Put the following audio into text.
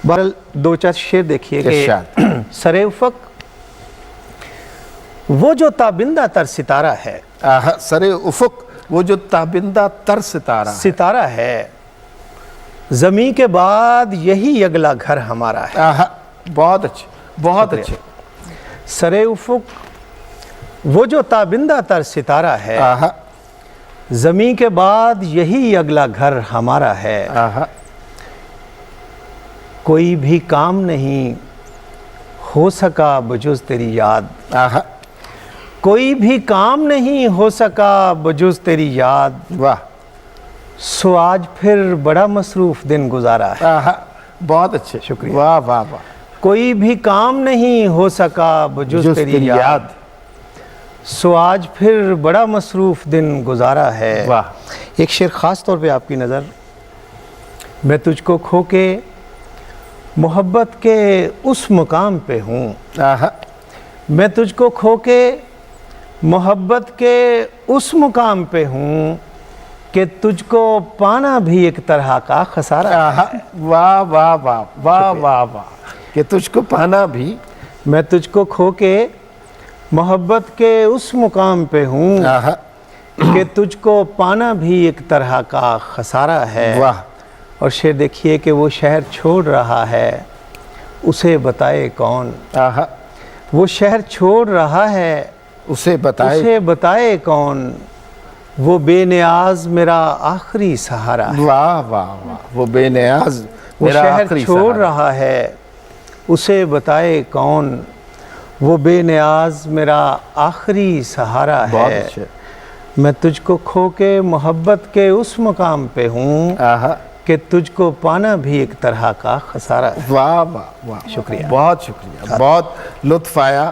बहरहाल दो चार शेर देखिए कि सरे उफ़क़ वो जो ताबिंदा तर सितारा है। सरे उफ़क़ वो जो ताबिंदा तर सितारा है, ज़मीं के बाद यही अगला घर हमारा है। बहुत अच्छे, बहुत अच्छे। सरे उफ़क़ वो जो ताबिंदा तर सितारा है, ज़मीं के बाद यही अगला घर हमारा है। कोई भी काम नहीं हो सका बजुज़ तेरी याद। कोई भी काम नहीं हो सका बजुज़ तेरी याद। वाह। सो आज फिर बड़ा मसरूफ़ दिन गुजारा है। बहुत अच्छे, शुक्रिया। वाह वाह वाह। कोई भी काम नहीं हो सका बजुज़ तेरी याद। सो आज फिर बड़ा मसरूफ़ दिन गुजारा है। वाह। एक शेर ख़ास तौर पे आपकी नज़र, मैं तुझको खो के मोहब्बत के उस मुकाम पे हूँ। मैं तुझको खो के मोहब्बत के उस मुकाम पे हूँ कि तुझको पाना भी एक तरह का खसारा है। वाह वाह वाह वाह वाह वाह। कि तुझको पाना भी, मैं तुझको खो के मोहब्बत के उस मुकाम पे हूँ कि तुझको पाना भी एक तरह का खसारा है। वाह। और शेर देखिए कि वो शहर छोड़ रहा है, उसे बताए कौन। वो शहर छोड़ रहा है, उसे बताए कौन। वो बेनियाज मेरा आखिरी सहारा है। वाह वाह वाह। वो बेनियाज वो शहर छोड़ रहा है, उसे बताए कौन। वो बेनियाज मेरा आखिरी सहारा है। मैं तुझको खो के मोहब्बत के उस मुकाम पे हूँ कि तुझको पाना भी एक तरह का खसारा है। वाह वाह वाह। शुक्रिया, बहुत शुक्रिया, बहुत लुत्फ़ आया।